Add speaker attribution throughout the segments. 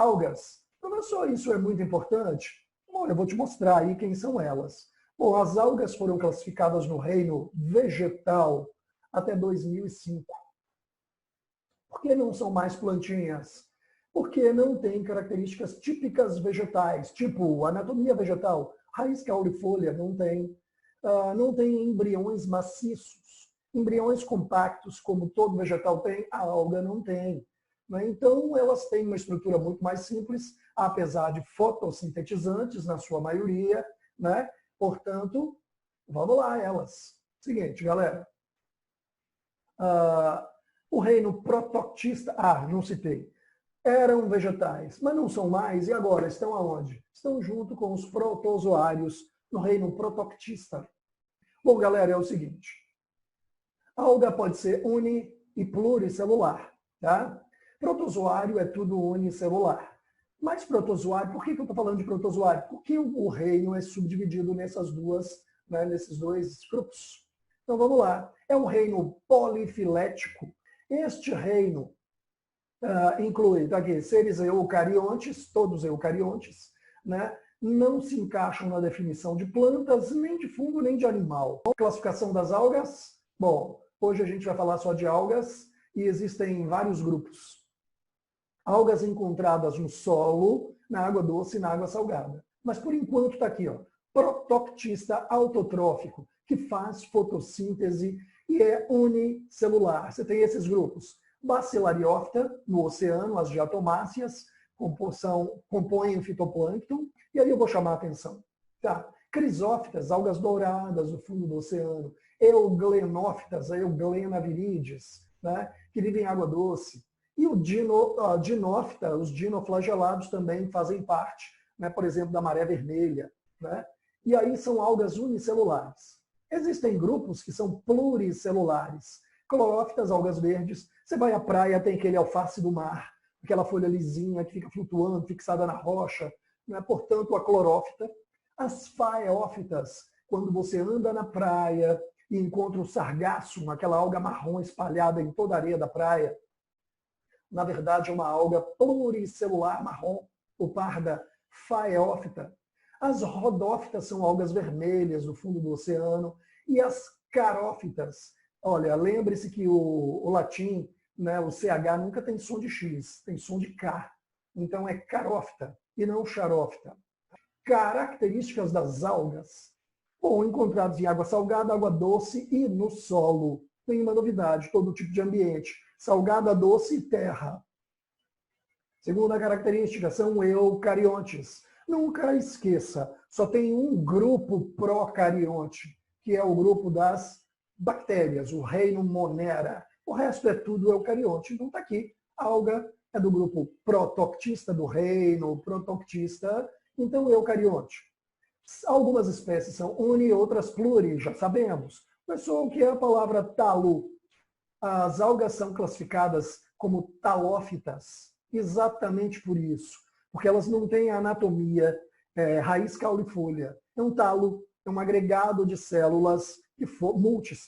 Speaker 1: Algas. Professor, isso é muito importante? Bom, eu vou te mostrar aí quem são elas. Bom, as algas foram classificadas no reino vegetal até 2005. Por que não são mais plantinhas? Porque não têm características típicas vegetais, tipo anatomia vegetal, raiz, caule, folha, não tem. Não tem embriões maciços. Embriões compactos, como todo vegetal tem, a alga não tem. Né? Então, elas têm uma estrutura muito mais simples, apesar de fotossintetizantes, na sua maioria. Né? Portanto, vamos lá, elas. Seguinte, galera. O reino protoctista, não citei, eram vegetais, mas não são mais, e agora estão aonde? Estão junto com os protozoários no reino protoctista. Bom, galera, é o seguinte, a alga pode ser uni e pluricelular, tá? Protozoário é tudo unicelular. Mas protozoário, por que eu estou falando de protozoário? Porque o reino é subdividido nesses dois grupos. Então vamos lá. É um reino polifilético. Este reino inclui aqui, seres eucariontes, todos eucariontes, né? Não se encaixam na definição de plantas, nem de fungo, nem de animal. Classificação das algas? Bom, hoje a gente vai falar só de algas e existem vários grupos. Algas encontradas no solo, na água doce e na água salgada. Mas por enquanto está aqui, ó, protoctista autotrófico, que faz fotossíntese e é unicelular. Você tem esses grupos. Bacillariófita, no oceano, as diatomáceas, compõem o fitoplâncton, e aí eu vou chamar a atenção. Tá. Crisófitas, algas douradas no fundo do oceano. Euglenófitas, a Euglena viridis, né, que vivem em água doce. E o dinófita, os dinoflagelados também fazem parte, né, por exemplo, da maré vermelha. Né? E aí são algas unicelulares. Existem grupos que são pluricelulares. Clorófitas, algas verdes. Você vai à praia, tem aquele alface do mar, aquela folha lisinha que fica flutuando, fixada na rocha. Né? Portanto, a clorófita. As faeófitas, quando você anda na praia e encontra o sargassum, aquela alga marrom espalhada em toda a areia da praia, na verdade é uma alga pluricelular marrom, ou parda, faeófita. As rodófitas são algas vermelhas do fundo do oceano. E as carófitas, olha, lembre-se que o latim, né, o CH nunca tem som de X, tem som de K. Então é carófita e não xarófita. Características das algas. Bom, encontrados em água salgada, água doce e no solo. Nenhuma novidade, todo tipo de ambiente. Salgada, doce e terra. Segunda característica, são eucariontes. Nunca esqueça, só tem um grupo procarionte, que é o grupo das bactérias, o reino Monera. O resto é tudo eucarionte. Então está aqui, a alga é do grupo protoctista, do reino protoctista, então eucarionte. Algumas espécies são uni, outras pluri, já sabemos. Pessoal, o que é a palavra talo? As algas são classificadas como talófitas, exatamente por isso, porque elas não têm anatomia, raiz, caule e folha. É um talo, é um agregado de células,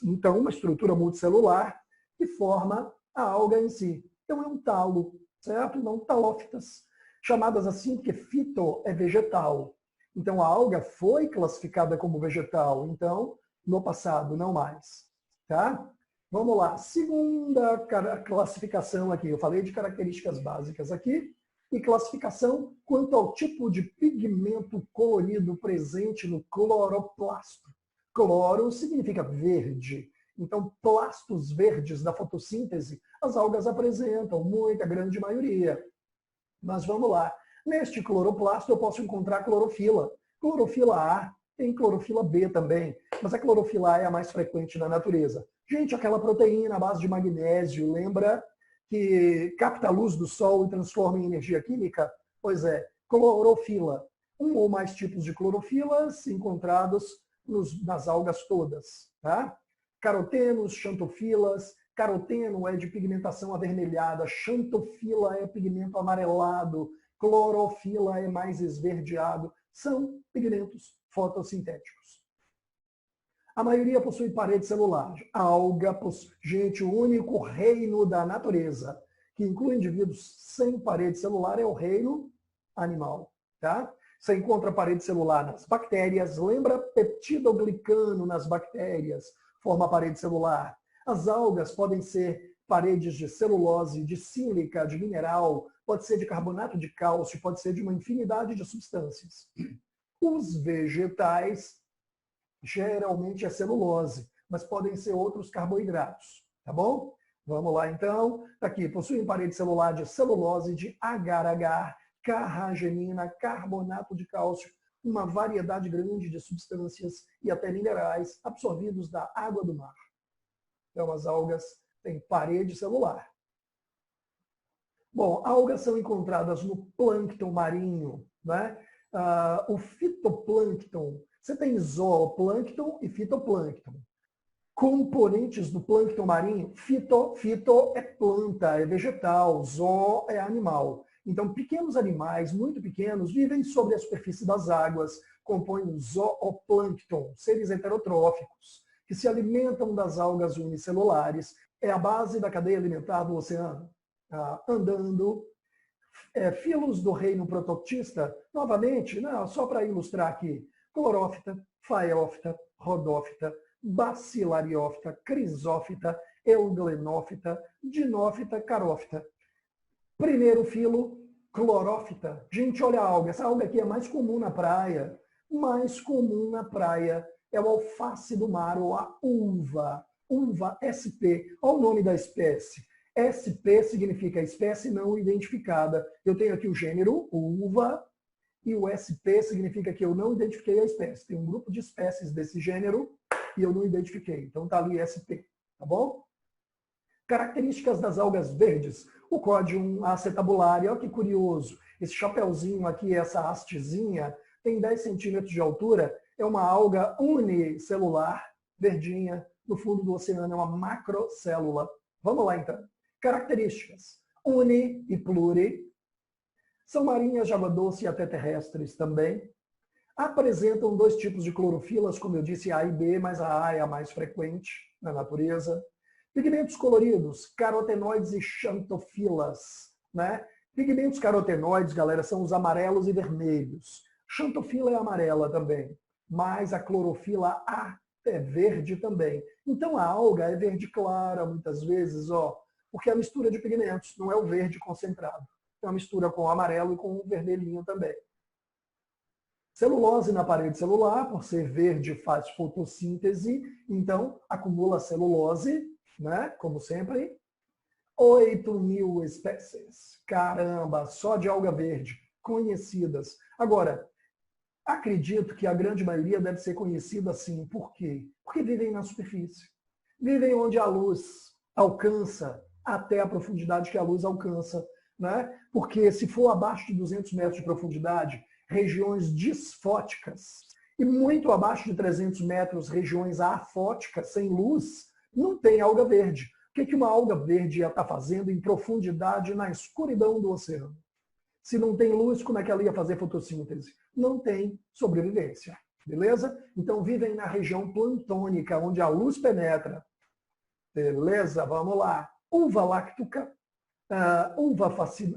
Speaker 1: então uma estrutura multicelular que forma a alga em si. Então é um talo, certo? Não talófitas, chamadas assim porque fito é vegetal. Então a alga foi classificada como vegetal, então no passado, não mais. Tá? Vamos lá, segunda classificação aqui. Eu falei de características básicas aqui. E classificação quanto ao tipo de pigmento colorido presente no cloroplasto. Cloro significa verde. Então, plastos verdes da fotossíntese, as algas apresentam, muita grande maioria. Mas vamos lá. Neste cloroplasto eu posso encontrar clorofila. Clorofila A, tem clorofila B também. Mas a clorofila A é a mais frequente na natureza. Gente, aquela proteína à base de magnésio, lembra que capta a luz do sol e transforma em energia química? Pois é, clorofila. Um ou mais tipos de clorofilas encontrados nas algas todas. Tá? Carotenos, xantofilas. Caroteno é de pigmentação avermelhada, xantofila é pigmento amarelado, clorofila é mais esverdeado. São pigmentos fotossintéticos. A maioria possui parede celular. A alga possui, gente, o único reino da natureza que inclui indivíduos sem parede celular, é o reino animal. Tá? Você encontra parede celular nas bactérias, lembra peptidoglicano nas bactérias, forma a parede celular. As algas podem ser paredes de celulose, de sílica, de mineral, pode ser de carbonato de cálcio, pode ser de uma infinidade de substâncias. Os vegetais, geralmente é celulose, mas podem ser outros carboidratos, tá bom? Vamos lá então. Aqui, possuem parede celular de celulose, de agar-agar, carragenina, carbonato de cálcio, uma variedade grande de substâncias e até minerais absorvidos da água do mar. Então, as algas têm parede celular. Bom, algas são encontradas no plâncton marinho, né? O fitoplâncton. Você tem zooplâncton e fitoplâncton. Componentes do plâncton marinho, fito é planta, é vegetal, zoo é animal. Então, pequenos animais, muito pequenos, vivem sobre a superfície das águas, compõem o zooplâncton, seres heterotróficos, que se alimentam das algas unicelulares. É a base da cadeia alimentar do oceano. Andando. Filos do reino protoctista, novamente, só para ilustrar aqui, clorófita, faeófita, rodófita, bacilariófita, crisófita, euglenófita, dinófita, carófita. Primeiro filo, clorófita. Gente, olha a alga. Essa alga aqui é mais comum na praia. Mais comum na praia é o alface do mar ou a uva. Uva SP. Olha o nome da espécie. SP significa espécie não identificada. Eu tenho aqui o gênero, uva, e o SP significa que eu não identifiquei a espécie. Tem um grupo de espécies desse gênero e eu não identifiquei. Então está ali SP, tá bom? Características das algas verdes. O Codium acetabulare, olha que curioso. Esse chapeuzinho aqui, essa hastezinha, tem 10 centímetros de altura. É uma alga unicelular, verdinha, no fundo do oceano. É uma macrocélula. Vamos lá, então. Características. Uni e pluri. São marinhas de água doce e até terrestres também. Apresentam 2 tipos de clorofilas, como eu disse, A e B, mas a A é a mais frequente na natureza. Pigmentos coloridos, carotenoides e xantofilas. Né? Pigmentos carotenoides, galera, são os amarelos e vermelhos. Xantofila é amarela também, mas a clorofila A é verde também. Então a alga é verde clara, muitas vezes, porque é a mistura de pigmentos, não é o verde concentrado. É uma mistura com o amarelo e com o vermelhinho também. Celulose na parede celular, por ser verde, faz fotossíntese, então acumula celulose, né? Como sempre. 8.000 espécies. Caramba, só de alga verde, conhecidas. Agora, acredito que a grande maioria deve ser conhecida assim. Por quê? Porque vivem na superfície. Vivem onde a luz alcança, até a profundidade que a luz alcança. Né? Porque se for abaixo de 200 metros de profundidade, regiões disfóticas, e muito abaixo de 300 metros, regiões afóticas, sem luz, não tem alga verde. O que uma alga verde ia estar fazendo em profundidade na escuridão do oceano? Se não tem luz, como é que ela ia fazer fotossíntese? Não tem sobrevivência. Beleza? Então vivem na região plantônica, onde a luz penetra. Beleza? Vamos lá. Uva lactuca, uva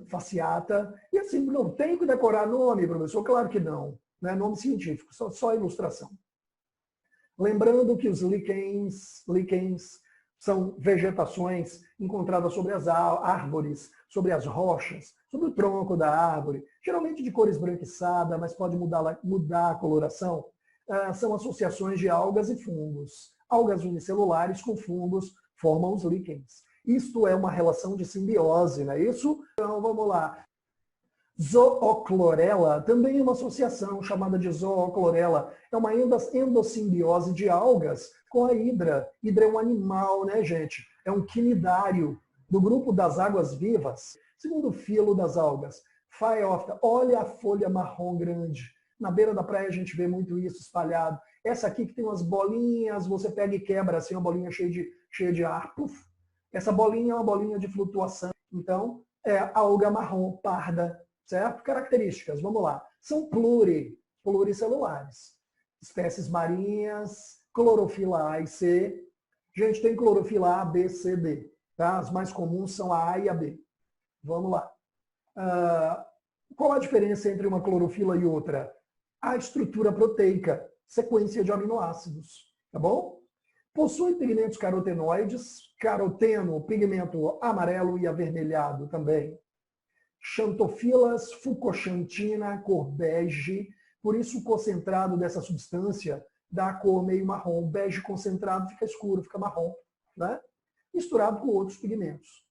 Speaker 1: fasciata. E assim, não tem que decorar nome, professor? Claro que não. Não é nome científico, só ilustração. Lembrando que os líquens são vegetações encontradas sobre as árvores, sobre as rochas, sobre o tronco da árvore, geralmente de cor esbranquiçada, mas pode mudar a coloração. São associações de algas e fungos. Algas unicelulares com fungos formam os líquens. Isto é uma relação de simbiose, não é isso? Então, vamos lá. Zoochlorella também é uma associação chamada de zoochlorella. É uma endossimbiose de algas com a hidra. Hidra é um animal, né, gente? É um quinidário do grupo das águas vivas. Segundo filo das algas. Phaeófita, olha a folha marrom grande. Na beira da praia a gente vê muito isso espalhado. Essa aqui que tem umas bolinhas, você pega e quebra assim, uma bolinha cheia de ar. Puf. Essa bolinha é uma bolinha de flutuação. Então, é alga marrom, parda. Certo? Características, vamos lá. São pluricelulares. Espécies marinhas, clorofila A e C. Gente, tem clorofila A, B, C, D. Tá? As mais comuns são a A e a B. Vamos lá. Qual a diferença entre uma clorofila e outra? A estrutura proteica, sequência de aminoácidos, tá bom? Possui pigmentos carotenoides, caroteno, pigmento amarelo e avermelhado também. Xantofilas, fucoxantina, cor bege, por isso o concentrado dessa substância dá a cor meio marrom. O bege concentrado fica escuro, fica marrom, né? Misturado com outros pigmentos.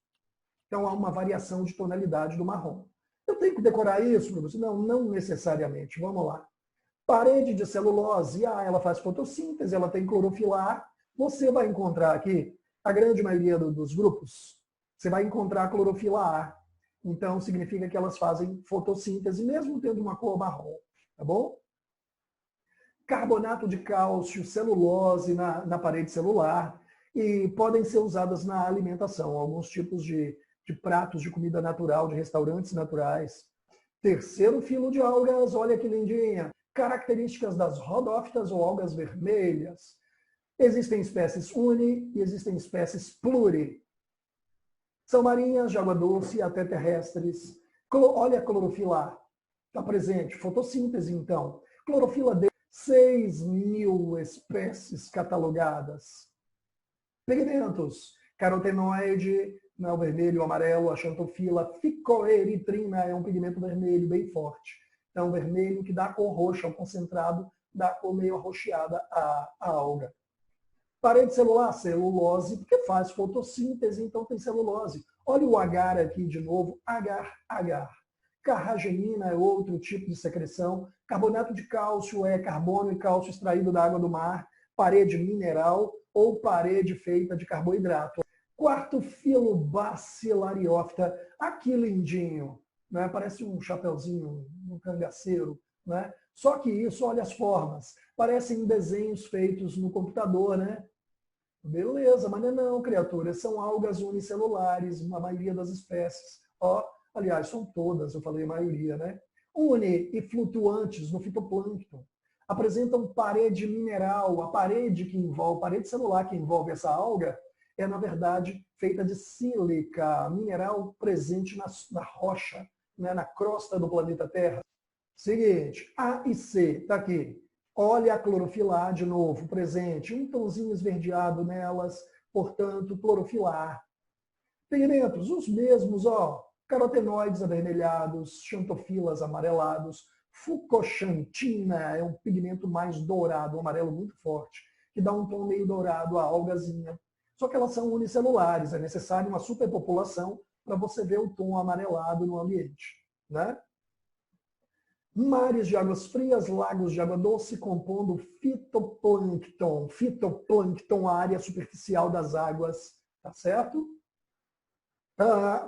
Speaker 1: Então há uma variação de tonalidade do marrom. Eu tenho que decorar isso, professor? Não, não necessariamente. Vamos lá. Parede de celulose, ela faz fotossíntese, ela tem clorofila A. Você vai encontrar aqui, a grande maioria dos grupos, você vai encontrar clorofila A. Então, significa que elas fazem fotossíntese, mesmo tendo uma cor marrom, tá bom? Carbonato de cálcio, celulose na parede celular e podem ser usadas na alimentação, alguns tipos de pratos de comida natural, de restaurantes naturais. Terceiro filo de algas, olha que lindinha. Características das rodófitas ou algas vermelhas. Existem espécies uni e existem espécies pluri. São marinhas, de água doce, até terrestres. Olha a clorofila A. Está presente. Fotossíntese, então. Clorofila D, 6.000 espécies catalogadas. Pigmentos. Carotenoide, o vermelho, o amarelo, a xantofila. Ficoeritrina é um pigmento vermelho bem forte. Então, vermelho que dá a cor roxa ao concentrado, dá a cor meio arroxeada à alga. Parede celular, celulose, porque faz fotossíntese, então tem celulose. Olha o agar aqui de novo, agar. Carragenina é outro tipo de secreção. Carbonato de cálcio é carbono e cálcio extraído da água do mar. Parede mineral ou parede feita de carboidrato. Quarto filo, bacilariófita. Aqui lindinho, né? Parece um chapeuzinho, um cangaceiro, né? Só que isso, olha as formas, parecem desenhos feitos no computador, né? Beleza, mas não, criaturas, são algas unicelulares, a maioria das espécies. Aliás, são todas, eu falei a maioria, né? Uni e flutuantes no fitoplâncton. Apresentam parede mineral, a parede celular que envolve essa alga é, na verdade, feita de sílica, mineral presente na rocha, né? Na crosta do planeta Terra. Seguinte, A e C, está aqui. Olha a clorofila A de novo, presente. Um tonzinho esverdeado nelas, portanto, clorofila A. Pigmentos, os mesmos, carotenoides avermelhados, xantofilas amarelados, fucoxantina é um pigmento mais dourado, um amarelo muito forte, que dá um tom meio dourado à algazinha. Só que elas são unicelulares, é necessário uma superpopulação para você ver o tom amarelado no ambiente, né? Mares de águas frias, lagos de água doce, compondo fitoplâncton. Fitoplâncton, a área superficial das águas, tá certo?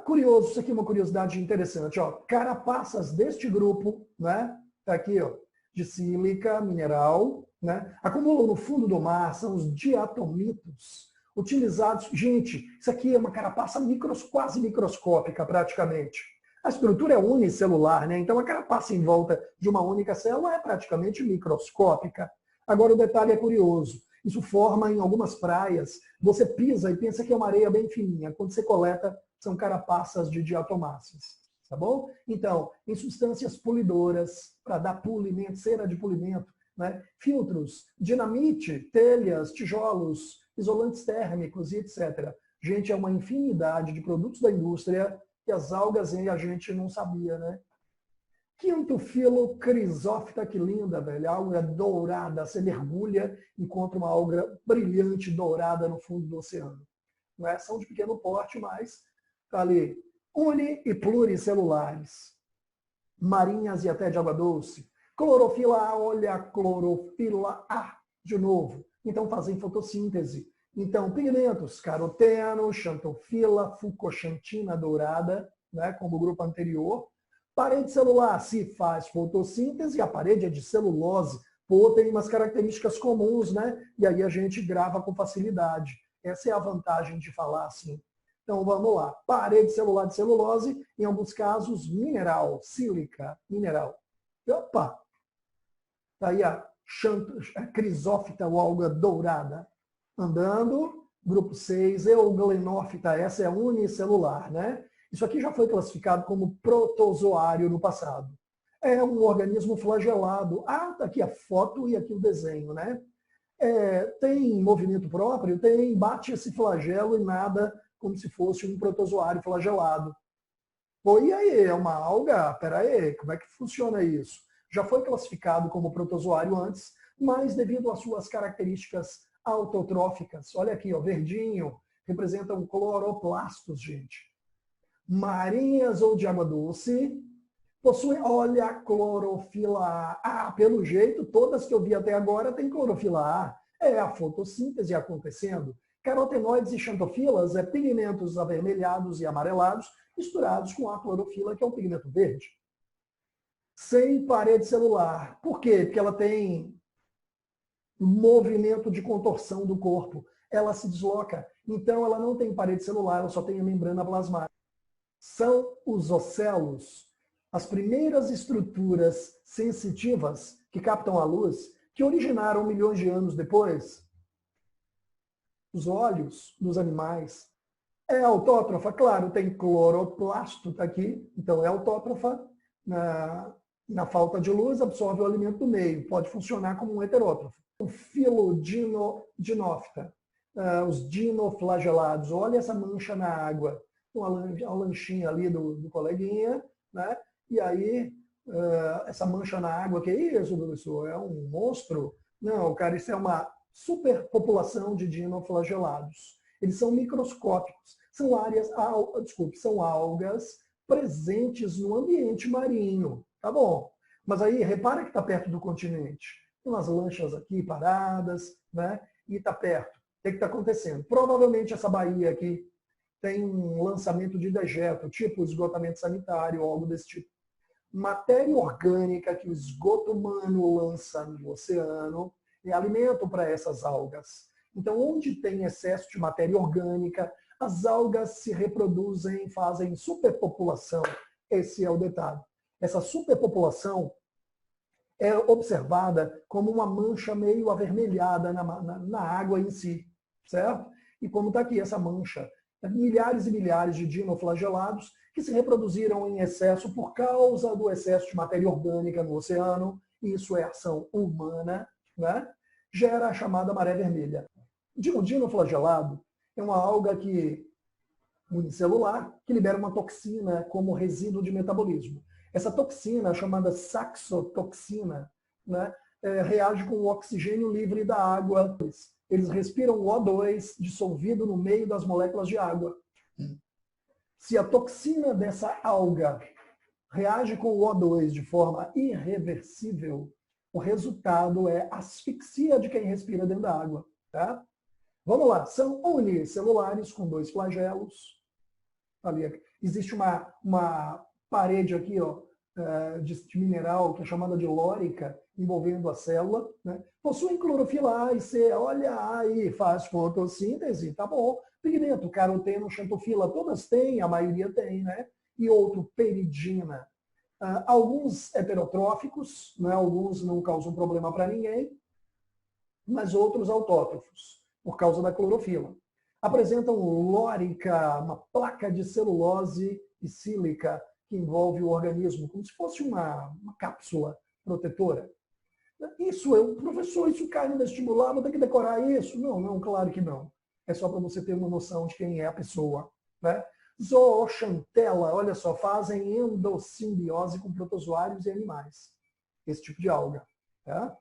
Speaker 1: Curioso, isso aqui é uma curiosidade interessante. Carapaças deste grupo, né? Tá aqui, de sílica, mineral, né? Acumulam no fundo do mar, são os diatomitos, utilizados. Gente, isso aqui é uma carapaça quase microscópica, praticamente. A estrutura é unicelular, né? Então a carapaça em volta de uma única célula é praticamente microscópica. Agora o detalhe é curioso. Isso forma em algumas praias. Você pisa e pensa que é uma areia bem fininha. Quando você coleta, são carapaças de diatomáceas. Tá bom? Então, em substâncias polidoras, para dar polimento, cera de polimento, né? Filtros, dinamite, telhas, tijolos, isolantes térmicos e etc. Gente, é uma infinidade de produtos da indústria que as algas a gente não sabia, né? Quinto filo, crisófita, que linda, velho. Alga dourada, você mergulha, encontra uma alga brilhante, dourada no fundo do oceano. Não é? São de pequeno porte, mas tá ali. Uni e pluricelulares. Marinhas e até de água doce. Clorofila A, olha a clorofila A de novo. Então fazem fotossíntese. Então, pigmentos, caroteno, xantofila, fucoxantina dourada, né, como o grupo anterior. Parede celular, se faz fotossíntese, a parede é de celulose. Pô, tem umas características comuns, né? E aí a gente grava com facilidade. Essa é a vantagem de falar assim. Então, vamos lá. Parede celular de celulose, em alguns casos, mineral, sílica, mineral. Opa! Tá aí a crisófita, ou alga dourada. Andando, grupo 6, euglenófita, essa é unicelular, né? Isso aqui já foi classificado como protozoário no passado. É um organismo flagelado. Ah, tá aqui a foto e aqui o desenho, né? Tem movimento próprio? Tem, bate esse flagelo e nada como se fosse um protozoário flagelado. Pô, e aí, é uma alga? Peraí, como é que funciona isso? Já foi classificado como protozoário antes, mas devido às suas características autotróficas, olha aqui, ó, verdinho, representam cloroplastos, gente. Marinhas ou de água doce, possuem, olha, a clorofila A. Ah, pelo jeito, todas que eu vi até agora têm clorofila A. É a fotossíntese acontecendo. Carotenoides e xantofilas é pigmentos avermelhados e amarelados misturados com a clorofila, que é um pigmento verde. Sem parede celular. Por quê? Porque ela tem movimento de contorção do corpo. Ela se desloca. Então, ela não tem parede celular, ela só tem a membrana plasmática. São os ocelos, as primeiras estruturas sensitivas que captam a luz, que originaram milhões de anos depois. Os olhos dos animais. É autótrofa? Claro, tem cloroplasto, tá aqui, então é autótrofa. Na falta de luz, absorve o alimento do meio, pode funcionar como um heterótrofo. O filodinófita, os dinoflagelados, olha essa mancha na água, uma lanchinha ali do coleguinha, né? E aí, essa mancha na água, que é isso, professor? É um monstro? Não, cara, isso é uma superpopulação de dinoflagelados. Eles são microscópicos. São algas presentes no ambiente marinho. Tá bom. Mas aí, repara que está perto do continente. Tem umas lanchas aqui paradas, né? E está perto. O que está acontecendo? Provavelmente essa baía aqui tem um lançamento de dejeto, tipo esgotamento sanitário, algo desse tipo. Matéria orgânica que o esgoto humano lança no oceano é alimento para essas algas. Então, onde tem excesso de matéria orgânica, as algas se reproduzem, fazem superpopulação. Esse é o detalhe. Essa superpopulação é observada como uma mancha meio avermelhada na água em si, certo? E como está aqui essa mancha, milhares e milhares de dinoflagelados que se reproduziram em excesso por causa do excesso de matéria orgânica no oceano, isso é ação humana, né? Gera a chamada maré vermelha. O dinoflagelado é uma alga unicelular que libera uma toxina como resíduo de metabolismo. Essa toxina, chamada saxotoxina, né, reage com o oxigênio livre da água. Eles respiram o O2 dissolvido no meio das moléculas de água. Se a toxina dessa alga reage com o O2 de forma irreversível, o resultado é asfixia de quem respira dentro da água. Tá? Vamos lá, são unicelulares com 2 flagelos. Ali, existe uma parede aqui, ó, de mineral que é chamada de lórica, envolvendo a célula, né? Possuem clorofila A e C, olha aí, faz fotossíntese, tá bom. Pigmento, caroteno, xantofila, todas têm, a maioria tem, né? E outro, peridina. Alguns heterotróficos, né? Alguns não causam problema para ninguém, mas outros autótrofos, por causa da clorofila. Apresentam lórica, uma placa de celulose e sílica que envolve o organismo, como se fosse uma cápsula protetora. Isso, professor, isso cai no vestibular, vou ter que decorar isso? Não, claro que não. É só para você ter uma noção de quem é a pessoa. Né? Zooxanthella, olha só, fazem endossimbiose com protozoários e animais. Esse tipo de alga. Tá?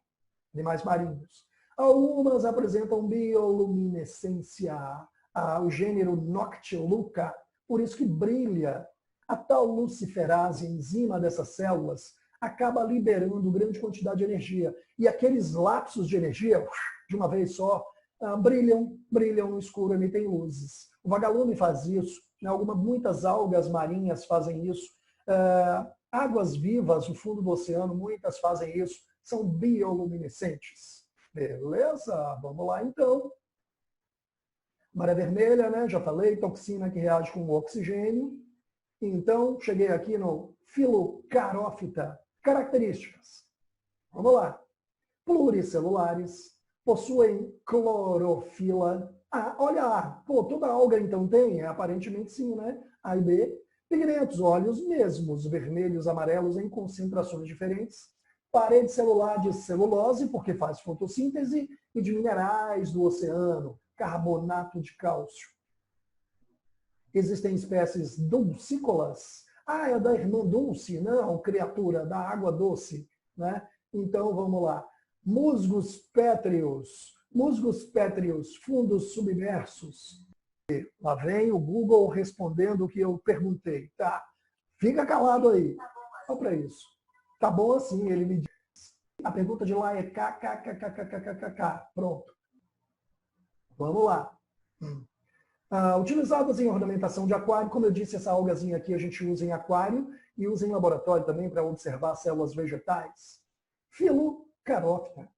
Speaker 1: Animais marinhos. Algumas apresentam bioluminescência, o gênero Noctiluca, por isso que brilha. A tal luciferase, enzima dessas células, acaba liberando grande quantidade de energia. E aqueles lapsos de energia, de uma vez só, brilham no escuro, emitem luzes. O vagalume faz isso, né? Muitas algas marinhas fazem isso. Águas vivas, o fundo do oceano, muitas fazem isso, são bioluminescentes. Beleza? Vamos lá então. Maré vermelha, né? Já falei, toxina que reage com o oxigênio. Então, cheguei aqui no filocarófita. Características. Vamos lá. Pluricelulares, possuem clorofila. Olha lá. Pô, toda alga então tem? Aparentemente sim, né? A e B. Pigmentos, óleos mesmos, vermelhos, amarelos em concentrações diferentes. Parede celular de celulose, porque faz fotossíntese, e de minerais do oceano, carbonato de cálcio. Existem espécies dulcícolas. Ah, é da irmã Dulce? Não, criatura da água doce. Né? Então, vamos lá. Musgos pétreos. Musgos pétreos, fundos submersos. Lá vem o Google respondendo o que eu perguntei. Tá, fica calado aí. Olha para isso. Tá bom assim, ele me diz. A pergunta de lá é kkkkkkkk. Pronto. Vamos lá. Utilizadas em ornamentação de aquário, como eu disse, essa algazinha aqui a gente usa em aquário e usa em laboratório também para observar células vegetais. Filocaróptera.